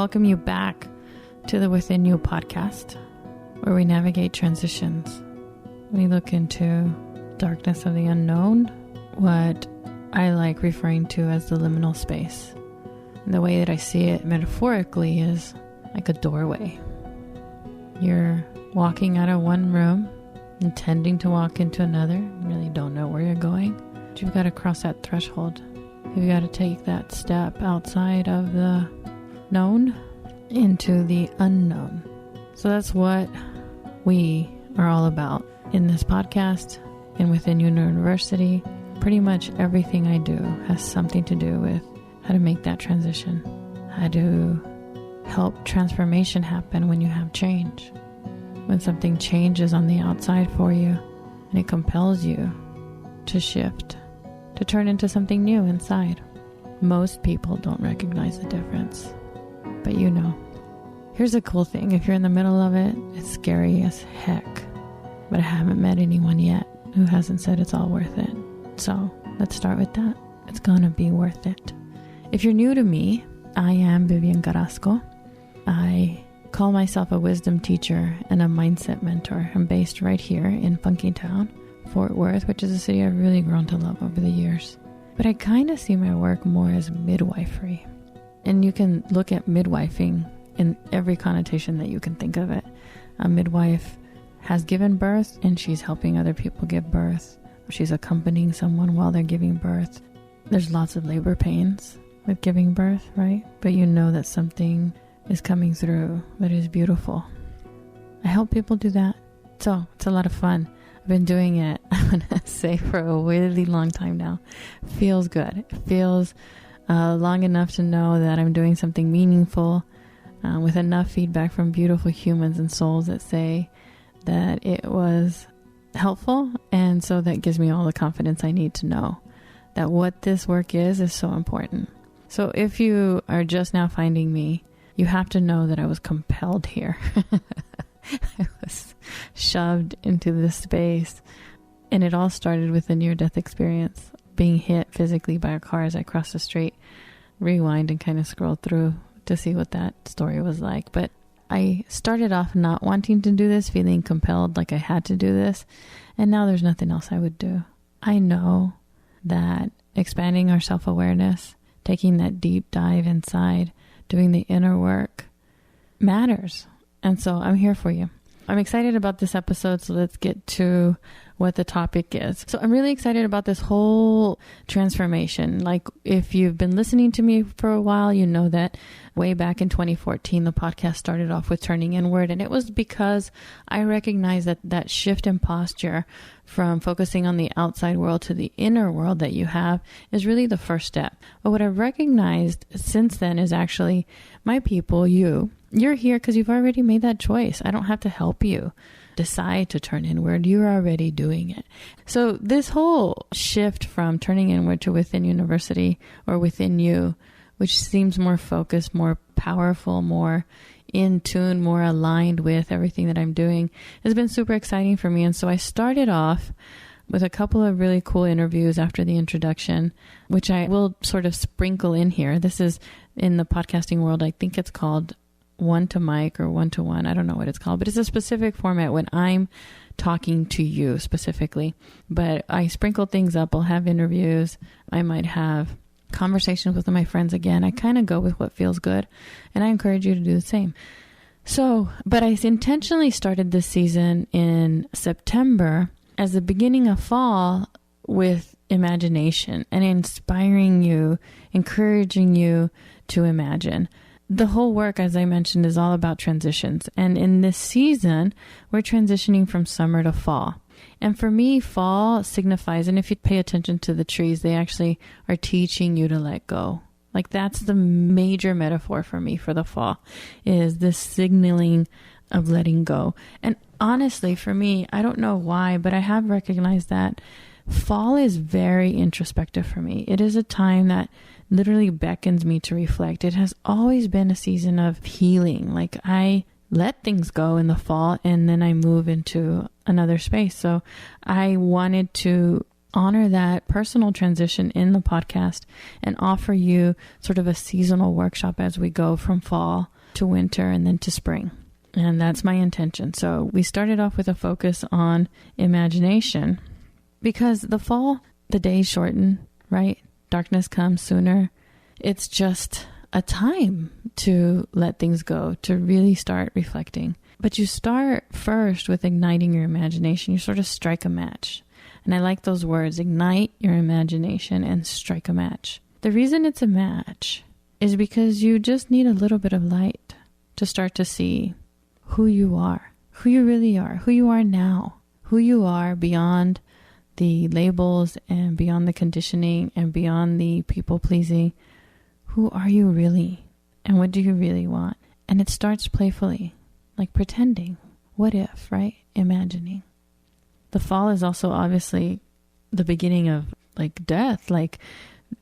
welcome you back to the Within You podcast, where we navigate transitions. We look into darkness of the unknown, what I like referring to as the liminal space. And the way that I see it metaphorically is like a doorway. You're walking out of one room, intending to walk into another, you really don't know where you're going, but you've got to cross that threshold. You've got to take that step outside of the known into the unknown. So that's what we are all about in this podcast and within University. Pretty much everything I do has something to do with how to make that transition, how to help transformation happen when you have change. When something changes on the outside for you and it compels you to shift, to turn into something new inside. Most people don't recognize the difference, but you know. Here's a cool thing. If you're in the middle of it, it's scary as heck, but I haven't met anyone yet who hasn't said it's all worth it. So let's start with that. It's gonna be worth it. If you're new to me, I am Vivian Carrasco. I call myself a wisdom teacher and a mindset mentor. I'm based right here in Funky Town, Fort Worth, which is a city I've really grown to love over the years. But I kind of see my work more as midwifery. And you can look at midwifing in every connotation that you can think of it. A midwife has given birth and she's helping other people give birth. She's accompanying someone while they're giving birth. There's lots of labor pains with giving birth, right? But you know that something is coming through that is beautiful. I help people do that. So it's a lot of fun. I've been doing it, I'm going to say, for a really long time now. Feels good. It feels long enough to know that I'm doing something meaningful with enough feedback from beautiful humans and souls that say that it was helpful. And so that gives me all the confidence I need to know that what this work is so important. So if you are just now finding me, you have to know that I was compelled here. I was shoved into this space. And it all started with a near-death experience, being hit physically by a car as I crossed the street. Rewind and kind of scroll through to see what that story was like. But I started off not wanting to do this, feeling compelled like I had to do this. And now there's nothing else I would do. I know that expanding our self-awareness, taking that deep dive inside, doing the inner work matters. And so I'm here for you. I'm excited about this episode, so let's get to what the topic is. So I'm really excited about this whole transformation. Like, if you've been listening to me for a while, you know that way back in 2014, the podcast started off with turning inward. And it was because I recognized that that shift in posture from focusing on the outside world to the inner world that you have is really the first step. But what I've recognized since then is actually my people, you're here because you've already made that choice. I don't have to help you decide to turn inward. You're already doing it. So this whole shift from turning inward to within University or within you, which seems more focused, more powerful, more in tune, more aligned with everything that I'm doing, has been super exciting for me. And so I started off with a couple of really cool interviews after the introduction, which I will sort of sprinkle in here. This is in the podcasting world, I think it's called one-to-mic or one-to-one. I don't know what it's called, but it's a specific format when I'm talking to you specifically. But I sprinkle things up. I'll have interviews. I might have conversations with my friends again. I kind of go with what feels good, and I encourage you to do the same. So, but I intentionally started this season in September as the beginning of fall with imagination and inspiring you, encouraging you to imagine. The whole work, as I mentioned, is all about transitions. And in this season, we're transitioning from summer to fall. And for me, fall signifies, and if you pay attention to the trees, they actually are teaching you to let go. Like, that's the major metaphor for me for the fall, is this signaling of letting go. And honestly, for me, I don't know why, but I have recognized that fall is very introspective for me. It is a time that literally beckons me to reflect. It has always been a season of healing. Like, I let things go in the fall and then I move into another space. So I wanted to honor that personal transition in the podcast and offer you sort of a seasonal workshop as we go from fall to winter and then to spring. And that's my intention. So we started off with a focus on imagination because the fall, the days shorten, right? Darkness comes sooner. It's just a time to let things go, to really start reflecting. But you start first with igniting your imagination. You sort of strike a match. And I like those words, ignite your imagination and strike a match. The reason it's a match is because you just need a little bit of light to start to see who you are, who you really are, who you are now, who you are beyond the labels and beyond the conditioning and beyond the people pleasing. Who are you really? And what do you really want? And it starts playfully, like pretending. What if, right? Imagining. The fall is also obviously the beginning of like death, like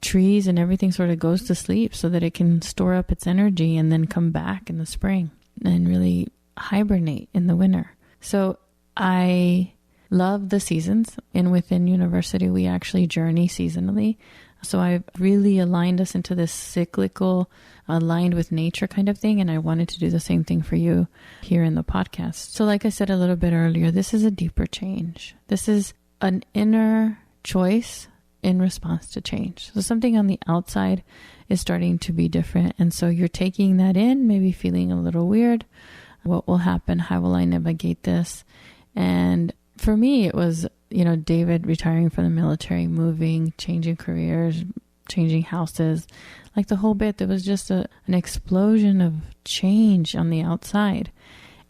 trees and everything sort of goes to sleep so that it can store up its energy and then come back in the spring and really hibernate in the winter. So I love the seasons. And within university, we actually journey seasonally. So I've really aligned us into this cyclical, aligned with nature kind of thing. And I wanted to do the same thing for you here in the podcast. So like I said a little bit earlier, this is a deeper change. This is an inner choice in response to change. So something on the outside is starting to be different. And so you're taking that in, maybe feeling a little weird. What will happen? How will I navigate this? And for me, it was, David retiring from the military, moving, changing careers, changing houses, like the whole bit. There was just an explosion of change on the outside.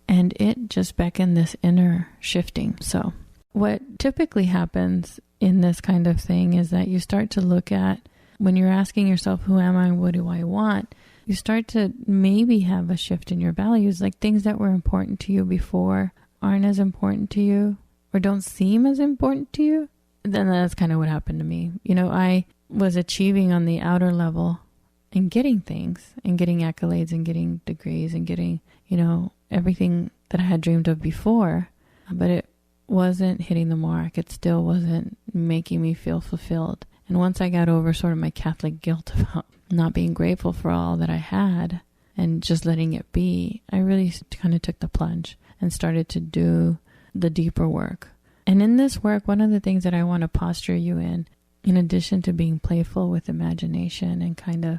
And it just beckoned this inner shifting. So what typically happens in this kind of thing is that you start to look at, when you're asking yourself, who am I? What do I want? You start to maybe have a shift in your values, like things that were important to you before aren't as important to you or don't seem as important to you. Then that's kind of what happened to me. I was achieving on the outer level and getting things and getting accolades and getting degrees and getting, everything that I had dreamed of before, but it wasn't hitting the mark. It still wasn't making me feel fulfilled. And once I got over sort of my Catholic guilt about not being grateful for all that I had and just letting it be, I really kind of took the plunge and started to do the deeper work. And in this work, one of the things that I want to posture you in addition to being playful with imagination and kind of,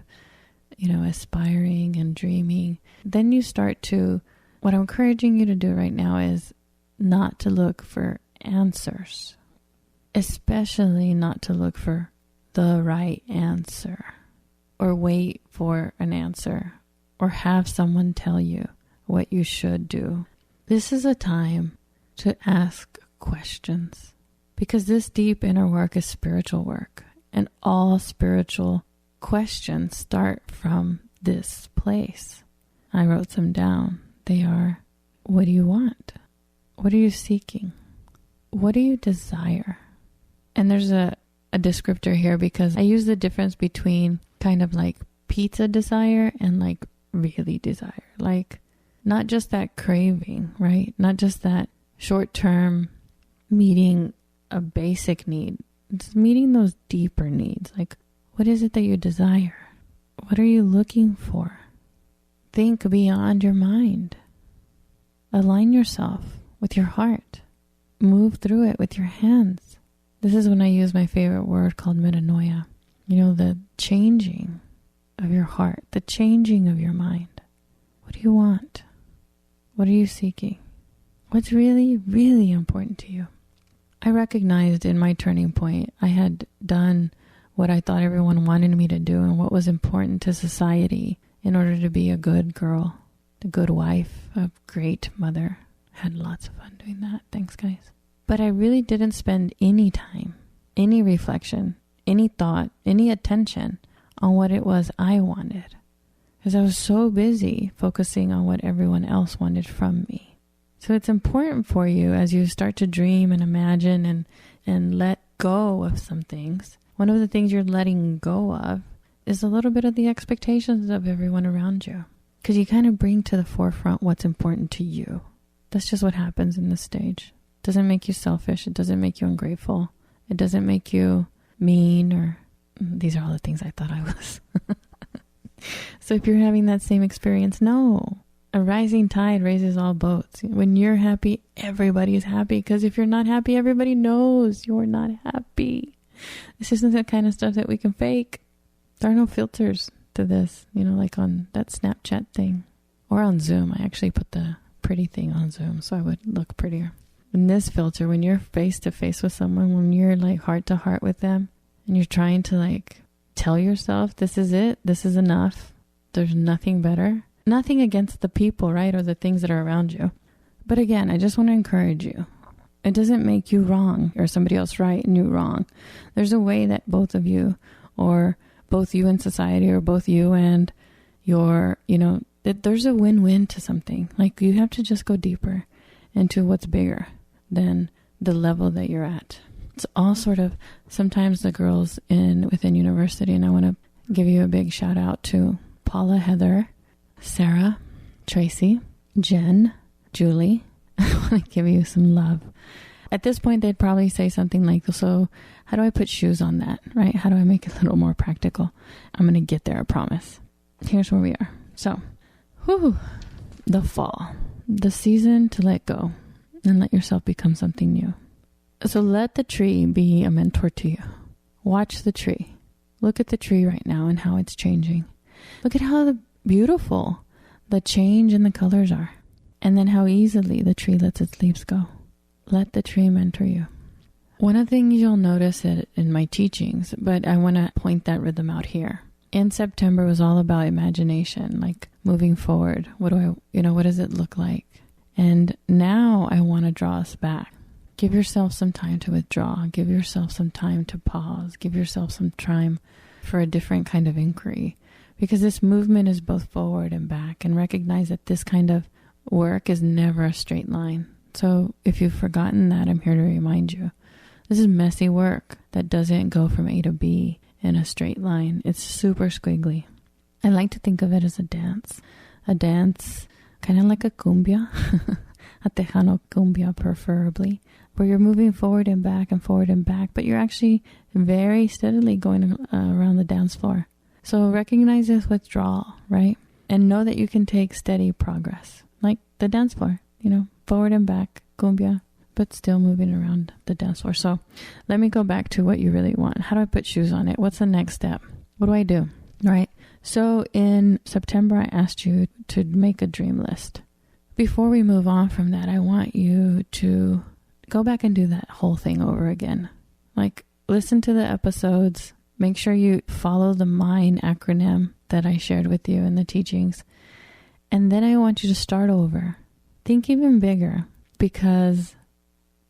aspiring and dreaming, then you start to, what I'm encouraging you to do right now is not to look for answers, especially not to look for the right answer or wait for an answer or have someone tell you what you should do. This is a time to ask questions because this deep inner work is spiritual work, and all spiritual questions start from this place. I wrote some down. They are, what do you want? What are you seeking? What do you desire? And there's a descriptor here because I use the difference between kind of like pizza desire and like really desire. Like not just that craving, right? Not just that short-term meeting a basic need. It's meeting those deeper needs. Like, what is it that you desire? What are you looking for? Think beyond your mind. Align yourself with your heart. Move through it with your hands. This is when I use my favorite word called metanoia. The changing of your heart, the changing of your mind. What do you want? What are you seeking? What's really, really important to you? I recognized in my turning point, I had done what I thought everyone wanted me to do and what was important to society in order to be a good girl, a good wife, a great mother. Had lots of fun doing that. Thanks, guys. But I really didn't spend any time, any reflection, any thought, any attention on what it was I wanted. Because I was so busy focusing on what everyone else wanted from me. So it's important for you as you start to dream and imagine and let go of some things. One of the things you're letting go of is a little bit of the expectations of everyone around you. Because you kind of bring to the forefront what's important to you. That's just what happens in this stage. It doesn't make you selfish. It doesn't make you ungrateful. It doesn't make you mean or... These are all the things I thought I was. So if you're having that same experience, no. A rising tide raises all boats. When you're happy, everybody is happy. Because if you're not happy, everybody knows you're not happy. This isn't the kind of stuff that we can fake. There are no filters to this, like on that Snapchat thing. Or on Zoom. I actually put the pretty thing on Zoom so I would look prettier. In this filter, when you're face to face with someone, when you're like heart to heart with them, and you're trying to like tell yourself, this is it, this is enough, there's nothing better. Nothing against the people, right? Or the things that are around you. But again, I just want to encourage you. It doesn't make you wrong or somebody else right and you wrong. There's a way that both of you, or both you and society, or both you and your, that there's a win-win to something. Like you have to just go deeper into what's bigger than the level that you're at. It's all sort of, sometimes the girls within university, and I want to give you a big shout out to Paula, Heather, Sarah, Tracy, Jen, Julie. I want to give you some love. At this point, they'd probably say something like, so how do I put shoes on that, right? How do I make it a little more practical? I'm going to get there, I promise. Here's where we are. So, the fall, the season to let go and let yourself become something new. So let the tree be a mentor to you. Watch the tree. Look at the tree right now and how it's changing. Look at how beautiful the change in the colors are. And then how easily the tree lets its leaves go. Let the tree mentor you. One of the things you'll notice in my teachings, but I want to point that rhythm out here. In September was all about imagination, like moving forward. What does it look like? And now I want to draw us back. Give yourself some time to withdraw. Give yourself some time to pause. Give yourself some time for a different kind of inquiry. Because this movement is both forward and back, and recognize that this kind of work is never a straight line. So if you've forgotten that, I'm here to remind you. This is messy work that doesn't go from A to B in a straight line. It's super squiggly. I like to think of it as a dance. A dance kind of like a cumbia, a Tejano cumbia preferably, where you're moving forward and back, but you're actually very steadily going around the dance floor. So recognize this withdrawal, right? And know that you can take steady progress, like the dance floor, forward and back, cumbia, but still moving around the dance floor. So let me go back to what you really want. How do I put shoes on it? What's the next step? What do I do? All right. So in September, I asked you to make a dream list. Before we move on from that, I want you to go back and do that whole thing over again. Like, listen to the episodes. Make sure you follow the MINE acronym that I shared with you in the teachings. And then I want you to start over. Think even bigger, because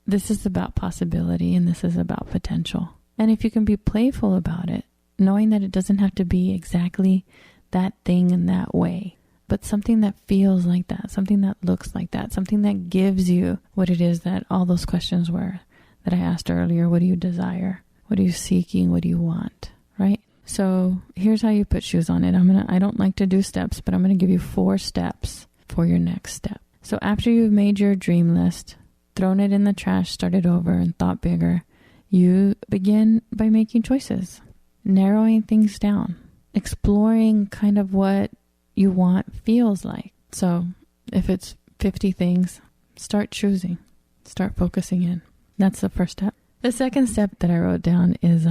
this is about possibility and this is about potential. And if you can be playful about it, knowing that it doesn't have to be exactly that thing in that way, but something that feels like that, something that looks like that, something that gives you what it is that all those questions were that I asked earlier. What do you desire? What are you seeking? What do you want? Right? So here's how you put shoes on it. I don't like to do steps, but I'm going to give you 4 steps for your next step. So after you've made your dream list, thrown it in the trash, started over and thought bigger, you begin by making choices, narrowing things down, exploring kind of what you want feels like. So if it's 50 things, start choosing, start focusing in. That's the first step. The second step that I wrote down is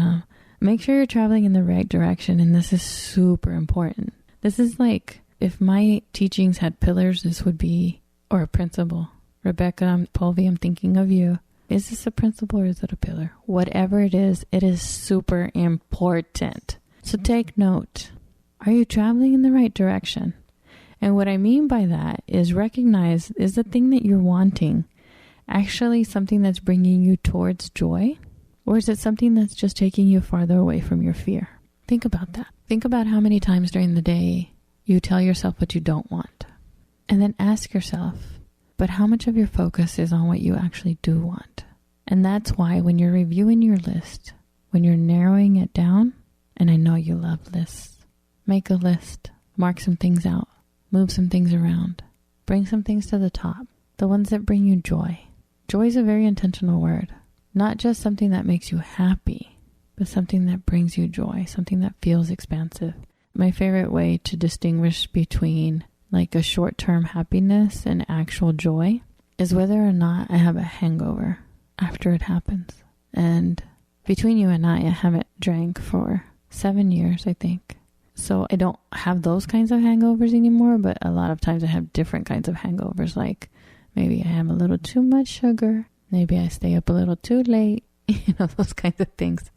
make sure you're traveling in the right direction. And this is super important. This is like, if my teachings had pillars, this would be, or a principle. Rebecca, Polvi, I'm thinking of you. Is this a principle or is it a pillar? Whatever it is super important. So take note. Are you traveling in the right direction? And what I mean by that is recognize, is the thing that you're wanting actually something that's bringing you towards joy? Or is it something that's just taking you farther away from your fear? Think about that. Think about how many times during the day you tell yourself what you don't want. And then ask yourself, but how much of your focus is on what you actually do want? And that's why when you're reviewing your list, when you're narrowing it down, and I know you love lists, make a list, mark some things out, move some things around, bring some things to the top, the ones that bring you joy. Joy is a very intentional word, not just something that makes you happy, but something that brings you joy, something that feels expansive. my favorite way to distinguish between like a short-term happiness and actual joy is whether or not I have a hangover after it happens. And between you and I haven't drank for 7 years, I think. So I don't have those kinds of hangovers anymore, but a lot of times I have different kinds of hangovers. Like maybe I have a little too much sugar. Maybe I stay up a little too late. Those kinds of things.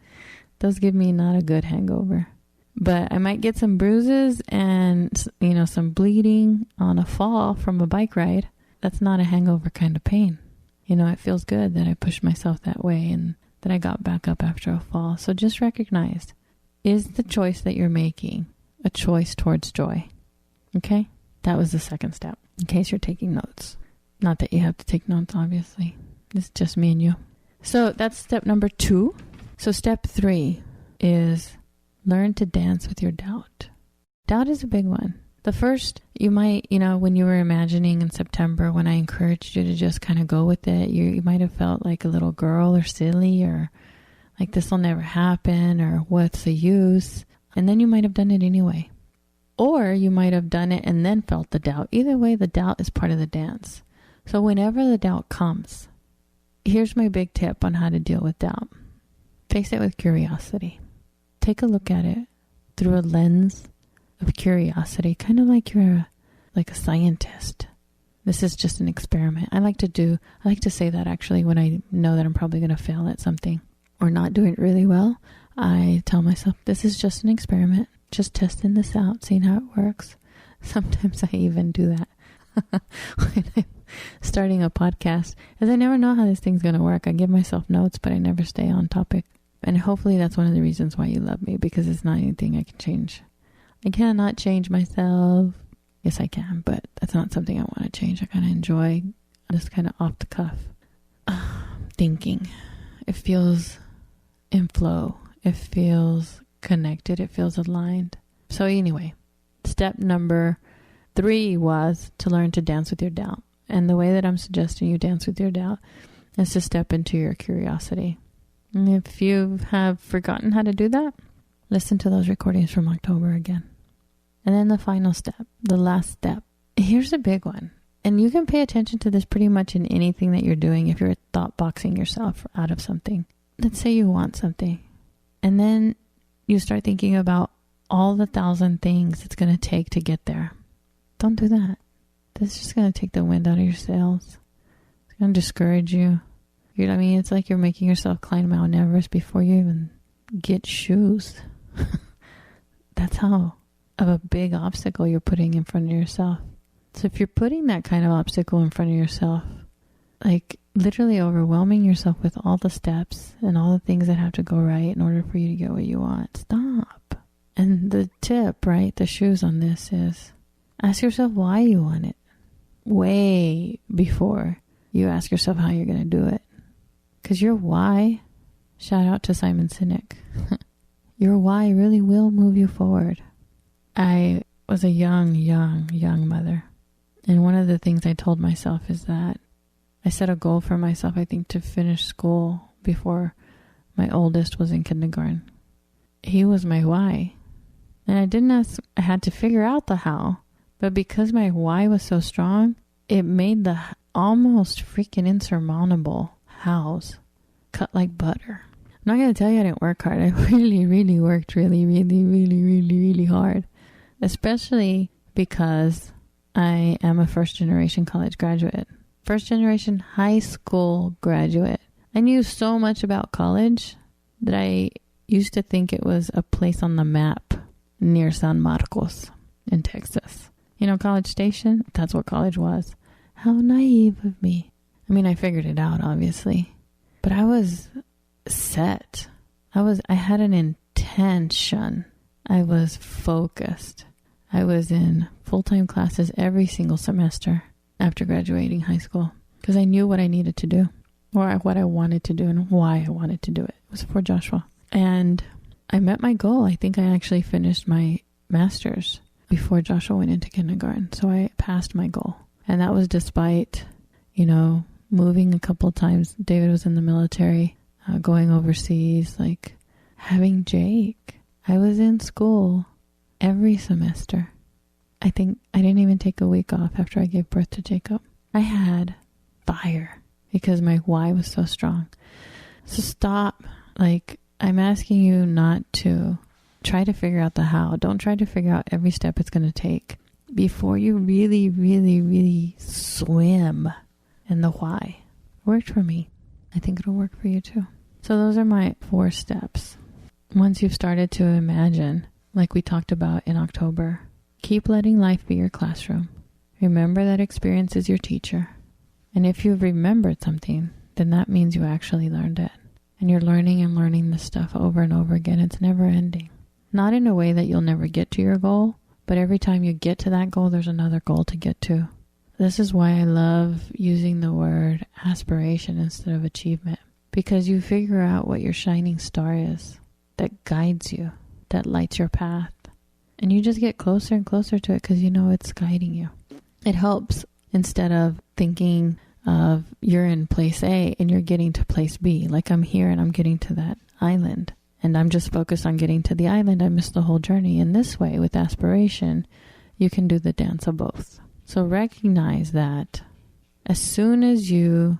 Those give me not a good hangover. But I might get some bruises and, some bleeding on a fall from a bike ride. That's not a hangover kind of pain. It feels good that I pushed myself that way and that I got back up after a fall. So just recognize, is the choice that you're making a choice towards joy? Okay? That was the second step, in case you're taking notes. Not that you have to take notes, obviously. It's just me and you. So that's step number 2. So step 3 is learn to dance with your doubt. Doubt is a big one. The first, you might, when you were imagining in September, when I encouraged you to just kind of go with it, you might have felt like a little girl or silly or like this will never happen or what's the use? And then you might have done it anyway. Or you might have done it and then felt the doubt. Either way, the doubt is part of the dance. So whenever the doubt comes, here's my big tip on how to deal with doubt. Face it with curiosity. Take a look at it through a lens of curiosity, kind of like you're a scientist. This is just an experiment. I like to say that actually when I know that I'm probably going to fail at something or not do it really well. I tell myself, this is just an experiment, just testing this out, seeing how it works. Sometimes I even do that when I'm starting a podcast, as I never know how this thing's going to work. I give myself notes, but I never stay on topic. And hopefully that's one of the reasons why you love me, because it's not anything I can change. I cannot change myself. Yes, I can, but that's not something I want to change. I kind of enjoy this kind of off the cuff thinking. It feels in flow. It feels connected. It feels aligned. So anyway, step number 3 was to learn to dance with your doubt. And the way that I'm suggesting you dance with your doubt is to step into your curiosity. And if you have forgotten how to do that, listen to those recordings from October again. And then the final step, the last step. Here's a big one. And you can pay attention to this pretty much in anything that you're doing if you're thought boxing yourself out of something. Let's say you want something. And then you start thinking about all the 1,000 things it's going to take to get there. Don't do that. This is just going to take the wind out of your sails. It's going to discourage you. You know what I mean? It's like you're making yourself climb Mount Everest before you even get shoes. That's how of a big obstacle you're putting in front of yourself. So if you're putting that kind of obstacle in front of yourself, like literally overwhelming yourself with all the steps and all the things that have to go right in order for you to get what you want, stop. And the tip, right, the shoes on this is ask yourself why you want it way before you ask yourself how you're going to do it. Because your why, shout out to Simon Sinek, your why really will move you forward. I was a young mother. And one of the things I told myself is that I set a goal for myself, I think, to finish school before my oldest was in kindergarten. He was my why. And I had to figure out the how. But because my why was so strong, it made the almost freaking insurmountable hows cut like butter. I'm not going to tell you I didn't work hard. I really worked really hard. Especially because I am a first-generation college graduate. First-generation high school graduate. I knew so much about college that I used to think it was a place on the map near San Marcos in Texas. College Station? That's what college was. How naive of me. I mean, I figured it out, obviously. But I was set. I had an intention. I was focused. I was in full-time classes every single semester after graduating high school because I knew what I needed to do or what I wanted to do and why I wanted to do it. It was for Joshua. And I met my goal. I think I actually finished my master's before Joshua went into kindergarten. So I passed my goal. And that was despite, moving a couple of times. David was in the military, going overseas, like having Jake. I was in school every semester. I think I didn't even take a week off after I gave birth to Jacob. I had fire because my why was so strong. So stop. I'm asking you not to try to figure out the how. Don't try to figure out every step it's going to take before you really, really, really swim in the why. It worked for me. I think it'll work for you too. So those are my 4 steps. Once you've started to imagine, like we talked about in October, keep letting life be your classroom. Remember that experience is your teacher. And if you've remembered something, then that means you actually learned it. And you're learning and learning this stuff over and over again. It's never ending. Not in a way that you'll never get to your goal, but every time you get to that goal, there's another goal to get to. This is why I love using the word aspiration instead of achievement. Because you figure out what your shining star is that guides you, that lights your path. And you just get closer and closer to it because you know it's guiding you. It helps instead of thinking of you're in place A and you're getting to place B. Like I'm here and I'm getting to that island. And I'm just focused on getting to the island. I missed the whole journey. In this way, with aspiration, you can do the dance of both. So recognize that as soon as so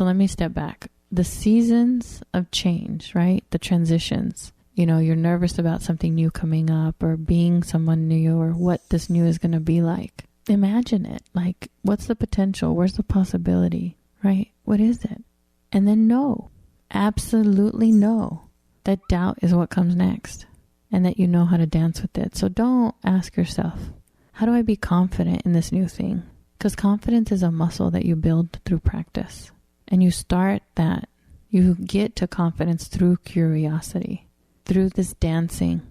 let me step back. The seasons of change, right? The transitions. You're nervous about something new coming up or being someone new or what this new is going to be like. Imagine it. Like, what's the potential? Where's the possibility, right? What is it? And then know, absolutely know that doubt is what comes next and that you know how to dance with it. So don't ask yourself, how do I be confident in this new thing? Because confidence is a muscle that you build through practice. And you start that. You get to confidence through curiosity, through this dancing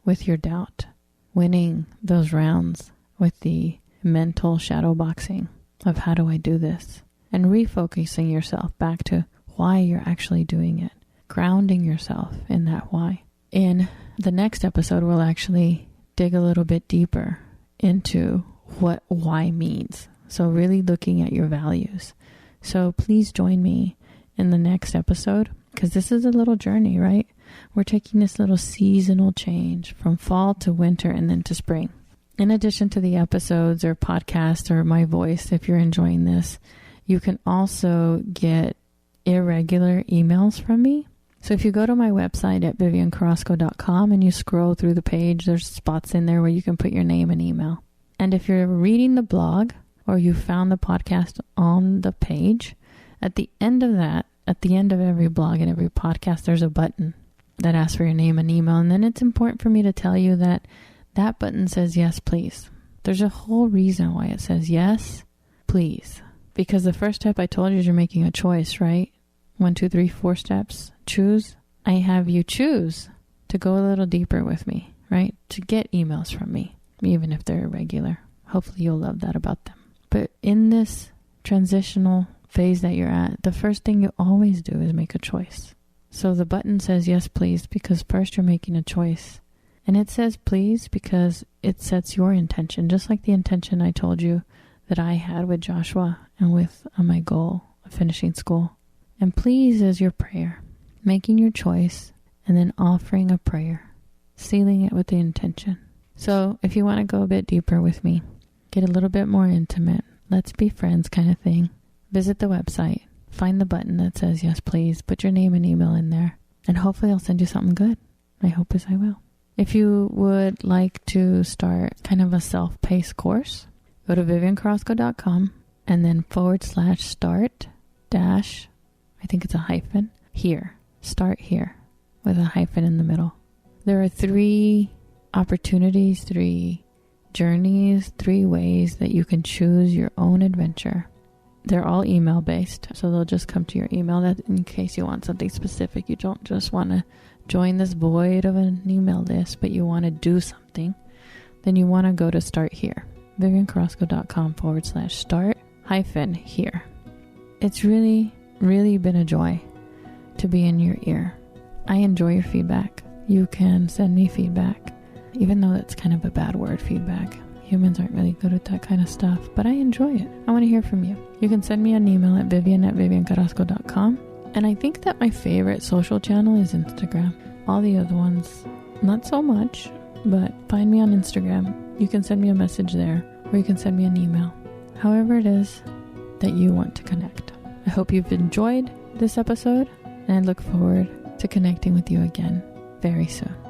with your doubt, winning those rounds with the mental shadow boxing of how do I do this? And refocusing yourself back to why you're actually doing it. Grounding yourself in that why. In the next episode, we'll actually dig a little bit deeper into what why means. So really looking at your values. So please join me in the next episode because this is a little journey, right? We're taking this little seasonal change from fall to winter and then to spring. In addition to the episodes or podcasts or my voice, if you're enjoying this, you can also get irregular emails from me. So if you go to my website at viviancarrasco.com and you scroll through the page, there's spots in there where you can put your name and email. And if you're reading the blog or you found the podcast on the page, at the end of that, at the end of every blog and every podcast, there's a button that asks for your name and email. And then it's important for me to tell you that that button says yes, please. There's a whole reason why it says yes, please. Because the first step I told you is you're making a choice, right? 1, 2, 3, 4 steps. Choose. I have you choose to go a little deeper with me, right? To get emails from me, even if they're irregular. Hopefully you'll love that about them. But in this transitional phase that you're at, the first thing you always do is make a choice. So the button says yes, please, because first you're making a choice. And it says please because it sets your intention, just like the intention I told you that I had with Joshua and with my goal of finishing school. And please is your prayer, making your choice and then offering a prayer, sealing it with the intention. So if you want to go a bit deeper with me, get a little bit more intimate, let's be friends kind of thing, visit the website, find the button that says yes, please, put your name and email in there, and hopefully I'll send you something good. My hope is I will. If you would like to start kind of a self-paced course, go to viviancarrasco.com and then /start dash, I think it's a hyphen, here. Start here with a hyphen in the middle. There are 3 opportunities, 3 journeys, 3 ways that you can choose your own adventure. They're all email based, so they'll just come to your email. That in case you want something specific, you don't just want to join this void of an email list, but you want to do something, then you want to go to start here. viviancarrasco.com /start hyphen here. It's really, really been a joy to be in your ear. I enjoy your feedback. You can send me feedback, even though it's kind of a bad word, feedback. Humans aren't really good at that kind of stuff, but I enjoy it. I want to hear from you. You can send me an email at vivian@viviancarrasco.com. And I think that my favorite social channel is Instagram. All the other ones, not so much, But find me on Instagram. You can send me a message there, or you can send me an email. However it is that you want to connect. I hope you've enjoyed this episode, and I look forward to connecting with you again very soon.